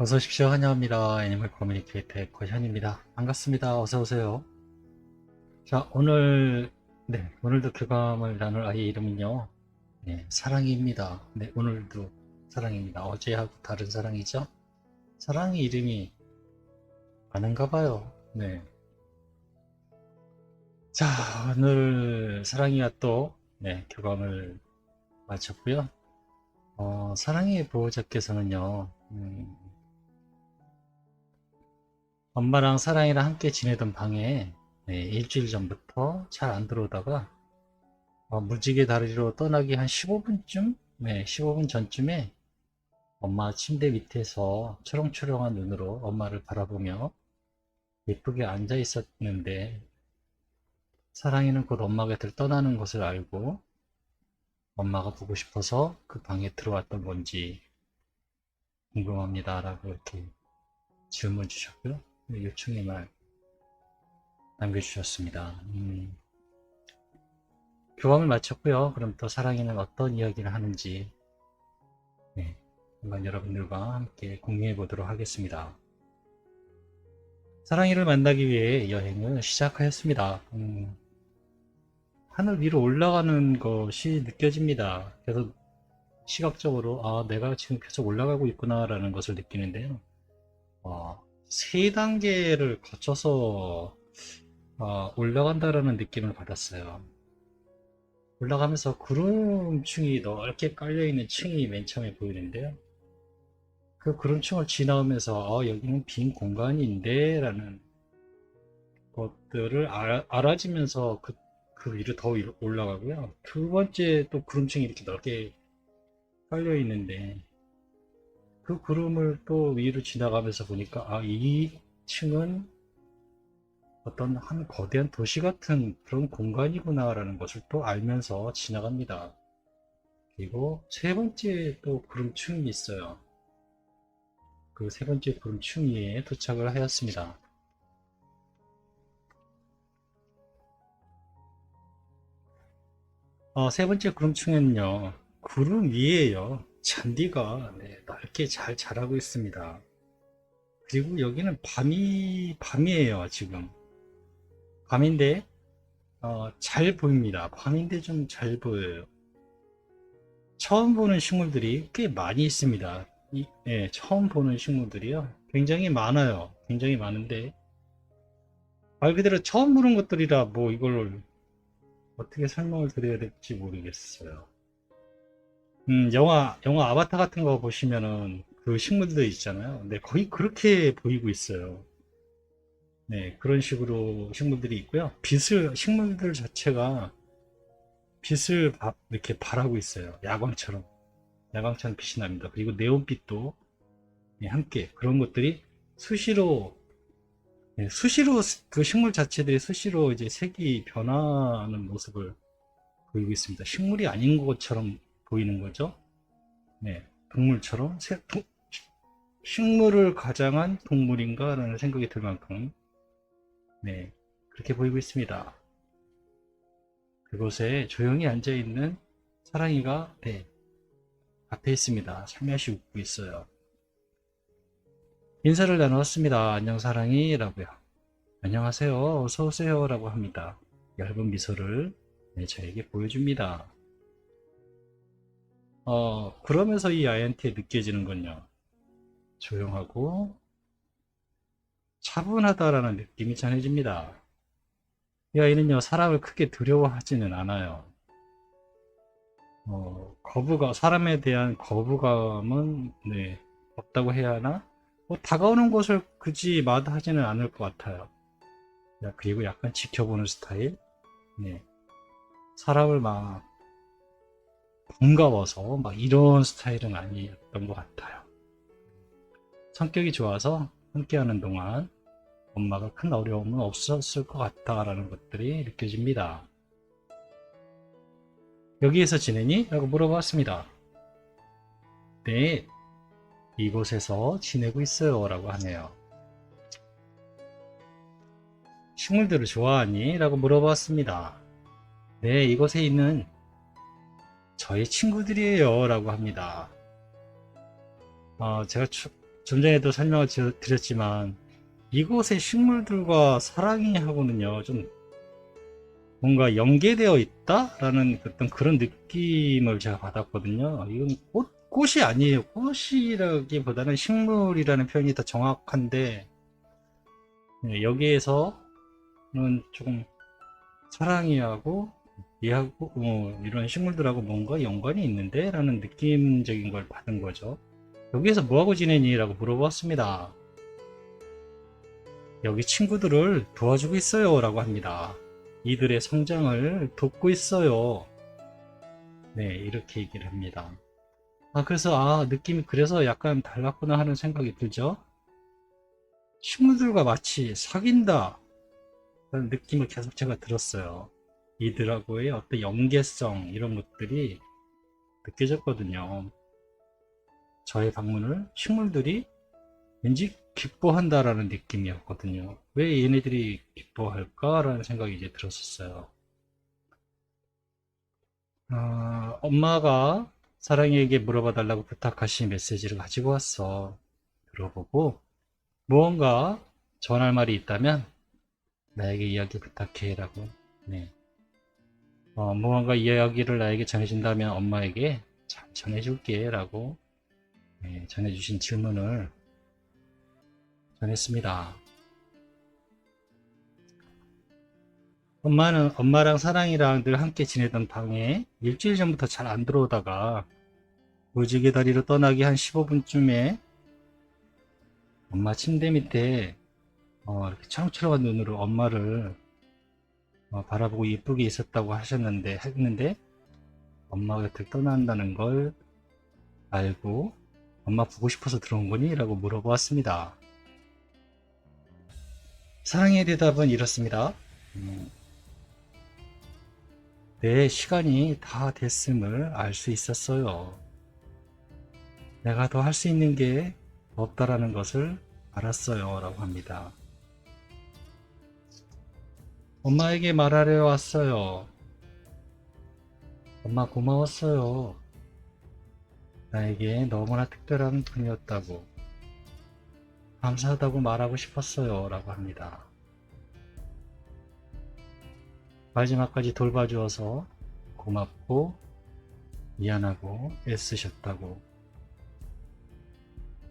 어서 오십시오. 환영합니다. 애니멀 커뮤니케이터 고현입니다. 반갑습니다. 어서 오세요. 자, 오늘도 교감을 나눌 아이의 이름은요. 네, 사랑이입니다. 네, 오늘도 사랑입니다. 어제하고 다른 사랑이죠? 사랑의 이름이 많은가 봐요. 네. 자, 오늘 사랑이와 또, 교감을 마쳤고요. 사랑의 보호자께서는요, 엄마랑 사랑이랑 함께 지내던 방에 일주일 전부터 잘 안 들어오다가 무지개 다리로 떠나기 한 15분쯤? 15분 전쯤에 엄마 침대 밑에서 초롱초롱한 눈으로 엄마를 바라보며 예쁘게 앉아 있었는데 사랑이는 곧 엄마 곁을 떠나는 것을 알고 엄마가 보고 싶어서 그 방에 들어왔던 건지 궁금합니다 라고 이렇게 질문 주셨고요. 요청의 말 남겨주셨습니다. 교감을 마쳤고요. 그럼 또 사랑이는 어떤 이야기를 하는지 한번 여러분들과 함께 공유해 보도록 하겠습니다. 사랑이를 만나기 위해 여행을 시작하였습니다. 하늘 위로 올라가는 것이 느껴집니다. 그래서 시각적으로 내가 지금 계속 올라가고 있구나 라는 것을 느끼는데요. 세 단계를 거쳐서 올라간다라는 느낌을 받았어요. 올라가면서 구름층이 넓게 깔려있는 층이 맨 처음에 보이는데요. 그 구름층을 지나오면서 여기는 빈 공간인데 라는 것들을 알아지면서 그 위로 더 위로 올라가고요. 두 번째 또 구름층이 이렇게 넓게 깔려 있는데 그 구름을 또 위로 지나가면서 보니까 이 층은 어떤 한 거대한 도시 같은 그런 공간이구나 라는 것을 또 알면서 지나갑니다. 그리고 세 번째 또 구름층이 있어요. 그 세 번째 구름층 위에 도착을 하였습니다. 세 번째 구름층에는요, 구름 위에요, 잔디가 넓게 잘 자라고 있습니다. 그리고 여기는 밤이에요, 지금. 밤인데, 잘 보입니다. 밤인데 좀 잘 보여요. 처음 보는 식물들이 꽤 많이 있습니다. 처음 보는 식물들이요. 굉장히 많아요. 굉장히 많은데, 말 그대로 처음 보는 것들이라 뭐 이걸 어떻게 설명을 드려야 될지 모르겠어요. 영화 아바타 같은 거 보시면은 그 식물들 있잖아요. 네, 거의 그렇게 보이고 있어요. 네, 그런 식으로 식물들이 있고요. 식물들 자체가 빛을 이렇게 발하고 있어요. 야광처럼 빛이 납니다. 그리고 네온빛도 함께 그런 것들이 수시로, 수시로 그 식물 자체들이 수시로 이제 색이 변하는 모습을 보이고 있습니다. 식물이 아닌 것처럼 보이는 거죠. 네, 동물처럼 식물을 가장한 동물인가 라는 생각이 들 만큼 그렇게 보이고 있습니다. 그곳에 조용히 앉아있는 사랑이가 앞에 있습니다. 살며시 웃고 있어요. 인사를 나누었습니다. 안녕 사랑이 라고요. 안녕하세요. 어서오세요 라고 합니다. 얇은 미소를 저에게 보여줍니다. 그러면서 이 아이한테 느껴지는 건요, 조용하고 차분하다라는 느낌이 전해집니다. 이 아이는요, 사람을 크게 두려워하지는 않아요. 사람에 대한 거부감은 없다고 해야 하나? 다가오는 것을 굳이 마다하지는 않을 것 같아요. 그리고 약간 지켜보는 스타일? 사람을 막 반가워서 막 이런 스타일은 아니었던 것 같아요. 성격이 좋아서 함께하는 동안 엄마가 큰 어려움은 없었을 것 같다라는 것들이 느껴집니다. 여기에서 지내니? 라고 물어봤습니다. 네, 이곳에서 지내고 있어요 라고 하네요. 식물들을 좋아하니? 라고 물어봤습니다. 네, 이곳에 있는 저희 친구들이에요 라고 합니다. 제가 좀 전에도 설명을 드렸지만 이곳의 식물들과 사랑이 하고는요 좀 뭔가 연계되어 있다라는 어떤 그런 느낌을 제가 받았거든요. 이건 꽃이 아니에요. 꽃이라기보다는 식물이라는 표현이 더 정확한데, 네, 여기에서는 조금 사랑이하고 얘하고 이런 식물들하고 뭔가 연관이 있는데 라는 느낌적인 걸 받은 거죠. 여기에서 뭐하고 지내니? 라고 물어봤습니다. 여기 친구들을 도와주고 있어요 라고 합니다. 이들의 성장을 돕고 있어요. 네, 이렇게 얘기를 합니다. 그래서 느낌이 그래서 약간 달랐구나 하는 생각이 들죠. 식물들과 마치 사귄다 라는 느낌을 계속 제가 들었어요. 이들하고의 어떤 연계성 이런 것들이 느껴졌거든요. 저의 방문을 식물들이 왠지 기뻐한다라는 느낌이었거든요. 왜 얘네들이 기뻐할까라는 생각이 이제 들었었어요. 엄마가 사랑이에게 물어봐 달라고 부탁하신 메시지를 가지고 왔어. 들어보고 무언가 전할 말이 있다면 나에게 이야기 부탁해 라고. 네. 무언가 이야기를 나에게 전해준다면 엄마에게 잘 전해줄게 라고 네, 전해주신 질문을 전했습니다. 엄마랑 사랑이랑 늘 함께 지내던 방에 일주일 전부터 잘 안 들어오다가 무지개 다리로 떠나기 한 15분쯤에 엄마 침대 밑에 이렇게 초롱초롱한 눈으로 엄마를 바라보고 예쁘게 있었다고 했는데 엄마가 곁을 떠난다는 걸 알고 엄마 보고 싶어서 들어온 거니? 라고 물어보았습니다. 사랑의 대답은 이렇습니다. 내 시간이 다 됐음을 알 수 있었어요. 내가 더 할 수 있는 게 없다라는 것을 알았어요. 라고 합니다. 엄마에게 말하려 왔어요. 엄마 고마웠어요. 나에게 너무나 특별한 분이었다고, 감사하다고 말하고 싶었어요. 라고 합니다. 마지막까지 돌봐주어서 고맙고 미안하고 애쓰셨다고.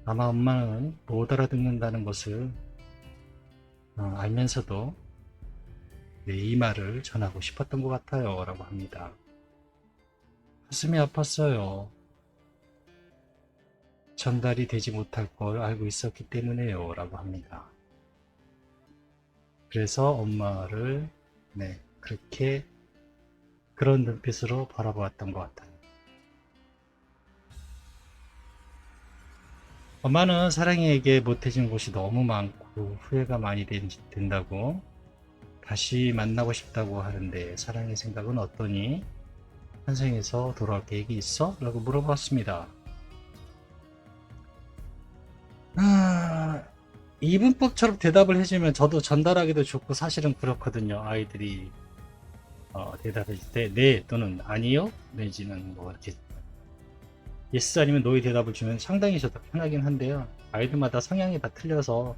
아마 엄마는 못 알아듣는다는 것을 알면서도 이 말을 전하고 싶었던 것 같아요. 라고 합니다. 가슴이 아팠어요. 전달이 되지 못할 걸 알고 있었기 때문에요. 라고 합니다. 그래서 엄마를 그렇게 그런 눈빛으로 바라보았던 것 같아요. 엄마는 사랑이에게 못해준 곳이 너무 많고 후회가 많이 된다고 다시 만나고 싶다고 하는데 사랑의 생각은 어떠니? 환생에서 돌아올 계획이 있어? 라고 물어봤습니다. 이분법처럼 대답을 해주면 저도 전달하기도 좋고 사실은 그렇거든요. 아이들이 대답할 때 네 또는 아니요 내지는 뭐 이렇게 예스 아니면 노의 대답을 주면 상당히 저도 편하긴 한데요. 아이들마다 성향이 다 틀려서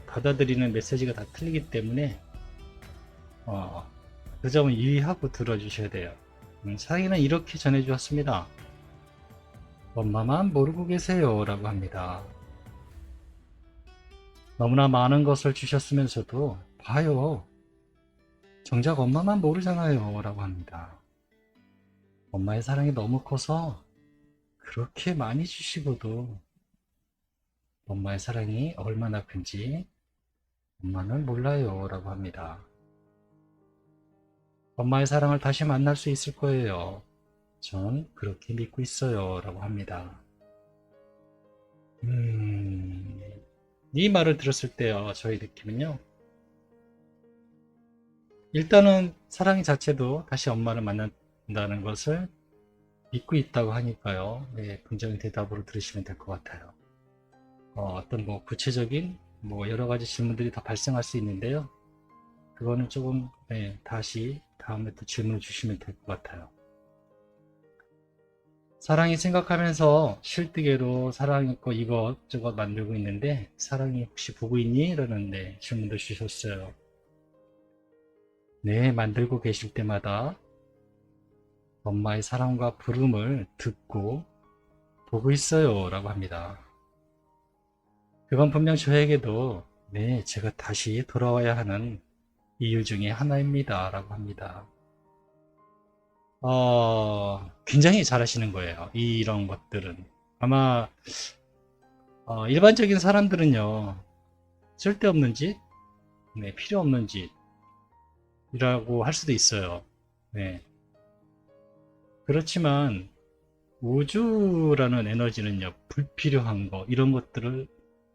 받아들이는 메시지가 다 틀리기 때문에 그 점은 유의하고 들어주셔야 돼요. 사랑이는 이렇게 전해주었습니다. 엄마만 모르고 계세요 라고 합니다. 너무나 많은 것을 주셨으면서도 봐요. 정작 엄마만 모르잖아요 라고 합니다. 엄마의 사랑이 너무 커서 그렇게 많이 주시고도 엄마의 사랑이 얼마나 큰지 엄마는 몰라요 라고 합니다. 엄마의 사랑을 다시 만날 수 있을 거예요. 전 그렇게 믿고 있어요 라고 합니다. 이 말을 들었을 때요 저희 느낌은요, 일단은 사랑 자체도 다시 엄마를 만난다는 것을 믿고 있다고 하니까요. 네, 긍정의 대답으로 들으시면 될 것 같아요. 어떤 뭐 구체적인 뭐 여러 가지 질문들이 다 발생할 수 있는데요. 그거는 조금 다시 다음에 또 질문을 주시면 될 것 같아요. 사랑이 생각하면서 실뜨개로 사랑 있고 이것저것 만들고 있는데 사랑이 혹시 보고 있니? 라는데 질문도 주셨어요. 네, 만들고 계실 때마다 엄마의 사랑과 부름을 듣고 보고 있어요 라고 합니다. 그건 분명 저에게도 네, 제가 다시 돌아와야 하는 이유 중에 하나입니다 라고 합니다. 굉장히 잘하시는 거예요. 이런 것들은. 아마 일반적인 사람들은요, 쓸데없는 짓, 네, 필요 없는 짓이라고 할 수도 있어요. 네. 그렇지만 우주라는 에너지는요, 불필요한 거, 이런 것들을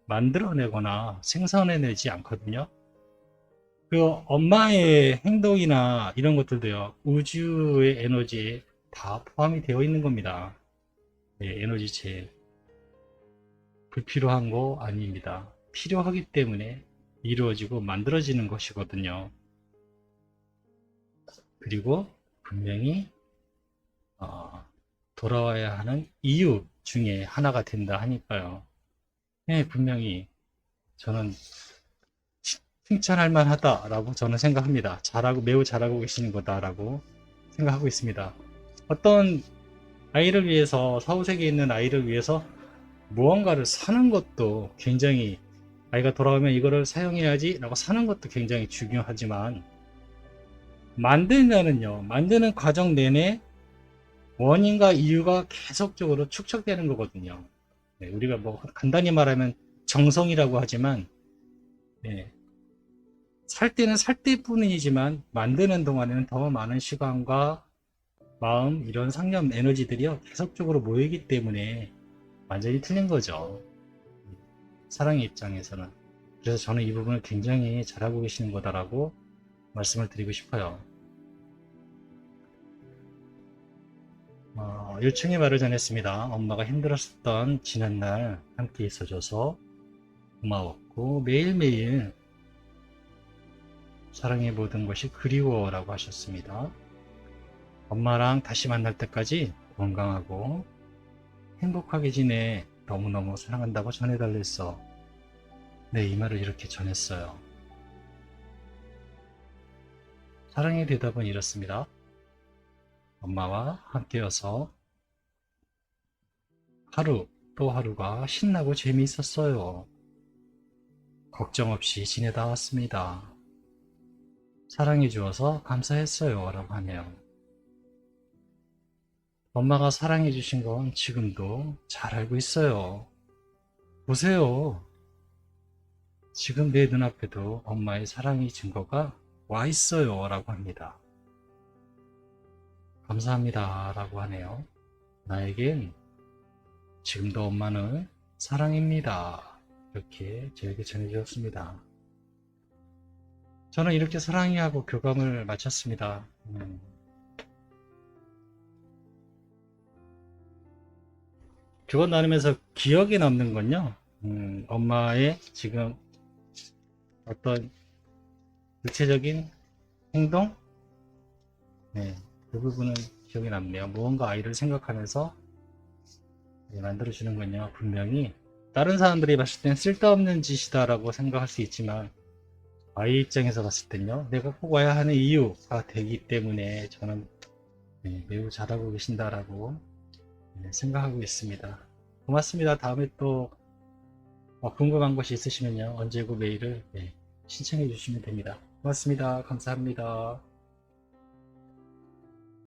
만들어내거나 생산해내지 않거든요. 그 엄마의 행동이나 이런 것들도요, 우주의 에너지에 다 포함이 되어 있는 겁니다. 네, 에너지체. 불필요한 거 아닙니다. 필요하기 때문에 이루어지고 만들어지는 것이거든요. 그리고 분명히 돌아와야 하는 이유 중에 하나가 된다 하니까요. 네, 분명히 저는 칭찬할 만하다라고 저는 생각합니다. 매우 잘하고 계시는 거다라고 생각하고 있습니다. 어떤 아이를 위해서, 사후세계에 있는 아이를 위해서 무언가를 사는 것도 굉장히, 아이가 돌아오면 이거를 사용해야지 라고 사는 것도 굉장히 중요하지만, 만드는 과정 내내 원인과 이유가 계속적으로 축적되는 거거든요. 네, 우리가 뭐 간단히 말하면 정성이라고 하지만, 네, 살 때는 살 때뿐이지만 만드는 동안에는 더 많은 시간과 마음, 이런 상념 에너지들이요 계속적으로 모이기 때문에 완전히 틀린 거죠. 사랑의 입장에서는. 그래서 저는 이 부분을 굉장히 잘하고 계시는 거다라고 말씀을 드리고 싶어요. 일충의 말을 전했습니다. 엄마가 힘들었던 지난날 함께 있어줘서 고마웠고 매일매일 사랑의 모든 것이 그리워라고 하셨습니다. 엄마랑 다시 만날 때까지 건강하고 행복하게 지내. 너무너무 사랑한다고 전해달랬어. 네, 이 말을 이렇게 전했어요. 사랑의 대답은 이렇습니다. 엄마와 함께여서 하루 또 하루가 신나고 재미있었어요. 걱정 없이 지내다 왔습니다. 사랑해 주어서 감사했어요. 라고 하네요. 엄마가 사랑해 주신 건 지금도 잘 알고 있어요. 보세요. 지금 내 눈앞에도 엄마의 사랑의 증거가 와 있어요. 라고 합니다. 감사합니다. 라고 하네요. 나에겐 지금도 엄마는 사랑입니다. 이렇게 저에게 전해주셨습니다. 저는 이렇게 사랑해하고 교감을 마쳤습니다. 교감 나누면서 기억에 남는 건요, 엄마의 지금 어떤 구체적인 행동? 네, 그 부분은 기억에 남네요. 무언가 아이를 생각하면서 만들어주는 건요, 분명히 다른 사람들이 봤을 땐 쓸데없는 짓이다라고 생각할 수 있지만, 아이 입장에서 봤을 땐요, 내가 꼭 와야 하는 이유가 되기 때문에 저는 매우 잘하고 계신다라고 생각하고 있습니다. 고맙습니다. 다음에 또 궁금한 것이 있으시면요, 언제고 메일을 신청해 주시면 됩니다. 고맙습니다. 감사합니다.